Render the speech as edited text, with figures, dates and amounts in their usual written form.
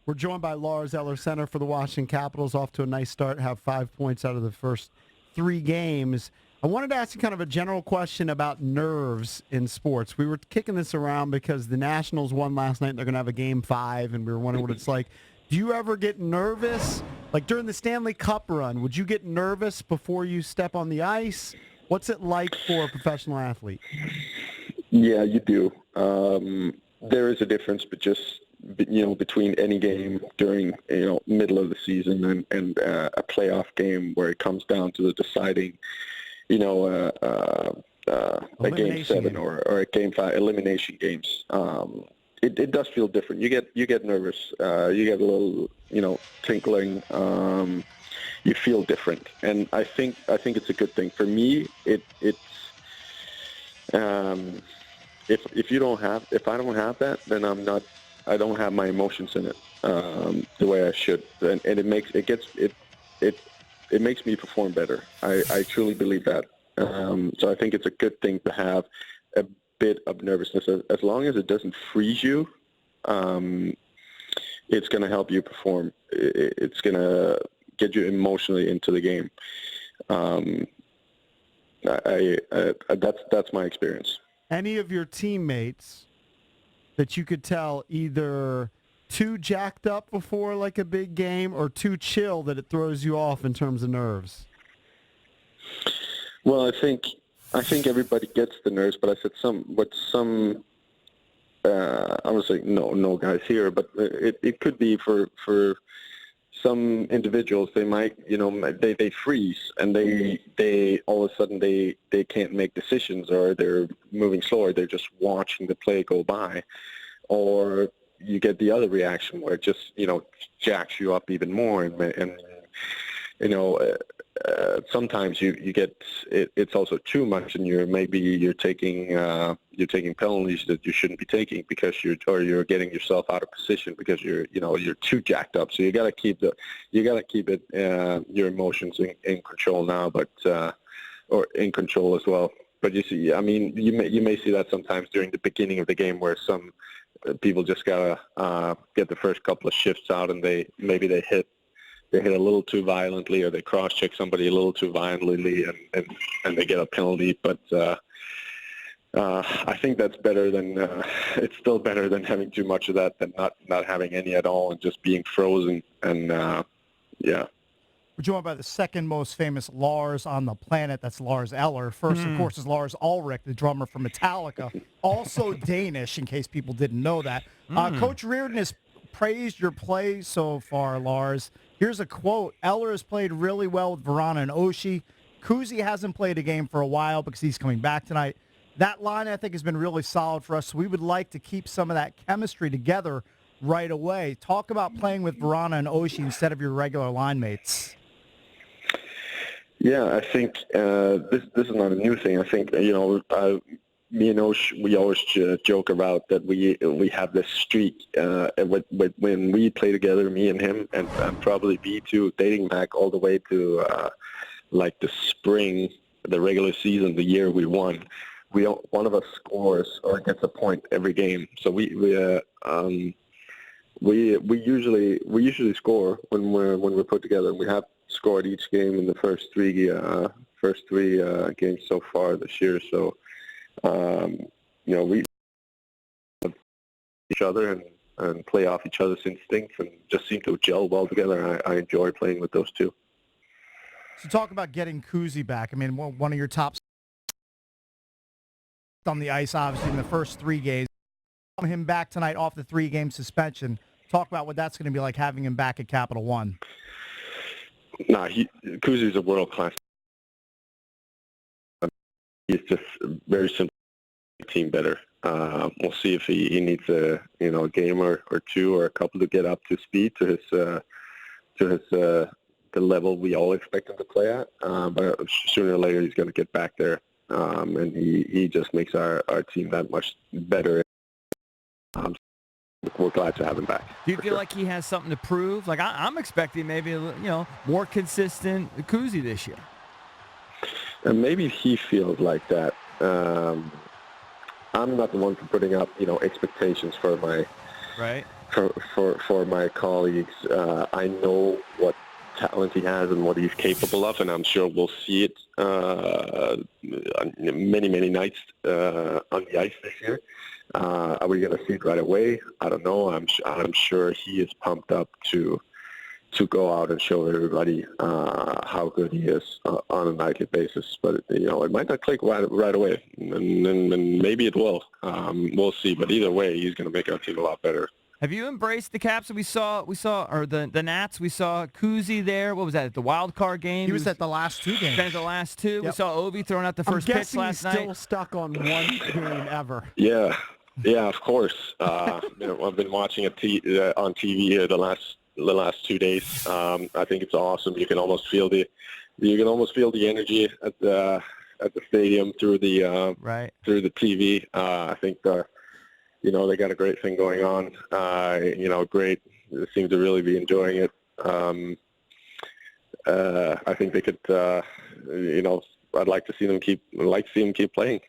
We're joined by Lars, Eller, center for the Washington Capitals, off to a nice start, have 5 points out of the first 3 games. I wanted to ask you kind of a general question about nerves in sports. We were kicking this around because the Nationals won last night, and they're going to have a Game 5, and we were wondering what it's like. Do you ever get nervous? Like during the Stanley Cup run, would you get nervous before you step on the ice? What's it like for a professional athlete? Yeah, you do. There is a difference, but just between any game during middle of the season and a playoff game where it comes down to the deciding, a Game 7 or a Game 5 elimination games. It does feel different. You get nervous. You get a little tinkling. You feel different, and I think it's a good thing for me. It's if I don't have that, then I don't have my emotions in it the way I should, and it makes me perform better. I truly believe that. So I think it's a good thing to have a bit of nervousness, as long as it doesn't freeze you. It's going to help you perform. It's going to get you emotionally into the game. That's my experience. Any of your teammates that you could tell either too jacked up before like a big game or too chill that it throws you off in terms of nerves? Well, I think everybody gets the nerves, but I said some. I would say no guys here, but it could be for some individuals. They might they freeze, and they all of a sudden they can't make decisions, or they're moving slower. They're just watching the play go by, or you get the other reaction where it just jacks you up even more, and sometimes you get it's also too much, and you're taking penalties that you shouldn't be taking because you're getting yourself out of position because you're too jacked up. So you got to keep it your emotions in control now, but or in control as well. But you see, I mean, you may see that sometimes during the beginning of the game where some people just gotta get the first couple of shifts out, and they hit a little too violently, or they cross-check somebody a little too violently, and they get a penalty. But I think that's better than it's still better than having too much of that than not having any at all and just being frozen. And yeah. We're joined by the second most famous Lars on the planet. That's Lars Eller. First, of course, is Lars Ulrich, the drummer for Metallica, also Danish, in case people didn't know that. Coach Reardon has praised your play so far, Lars. Here's a quote. Eller has played really well with Verana and Oshie. Kuzi hasn't played a game for a while because he's coming back tonight. That line, I think, has been really solid for us. So we would like to keep some of that chemistry together right away. Talk about playing with Verana and Oshie instead of your regular line mates. Yeah, I think this is not a new thing. I think, me and Osh, we always joke about that we have this streak when we play together, me and him, and probably B2, dating back all the way to like the spring, the regular season, the year we won. One of us scores or gets a point every game. So we usually score when we're put together. We have scored each game in the first three games so far this year. So. We each other and play off each other's instincts and just seem to gel well together. I enjoy playing with those two. So talk about getting Kuzi back. I mean, one of your top on the ice, obviously, in the first 3 games. Him back tonight off the 3-game suspension. Talk about what that's going to be like having him back at Capital One. Kuzi's a world-class. He's just very simple, team better. We'll see if he needs a game or two or a couple to get up to speed to the level we all expect him to play at. But sooner or later he's going to get back there, and he just makes our team that much better. We're glad to have him back. Do you feel like he has something to prove? Like I'm expecting maybe more consistent Kuzi this year. And maybe he feels like that. I'm not the one for putting up, expectations for my for my colleagues. I know what talent he has and what he's capable of, and I'm sure we'll see it many nights on the ice this year. Are we going to see it right away? I don't know. I'm sure he is pumped up to go out and show everybody how good he is on a nightly basis. But it might not click right away, and maybe it will. We'll see. But either way, he's going to make our team a lot better. Have you embraced the Caps? We saw, or the Nats. We saw Kuzi there. What was that at the wild card game? He was at the last two games. At the last two. Yep. We saw Ovi throwing out the first I'm pitch guessing last he's night. still stuck on one game ever. Yeah, of course. I've been watching it on TV here the last 2 days. I think it's awesome. You can almost feel the energy at the stadium through the Right. through the TV. I think they got a great thing going on. Great. They seem to really be enjoying it. I think they could. I'd like to see them keep playing.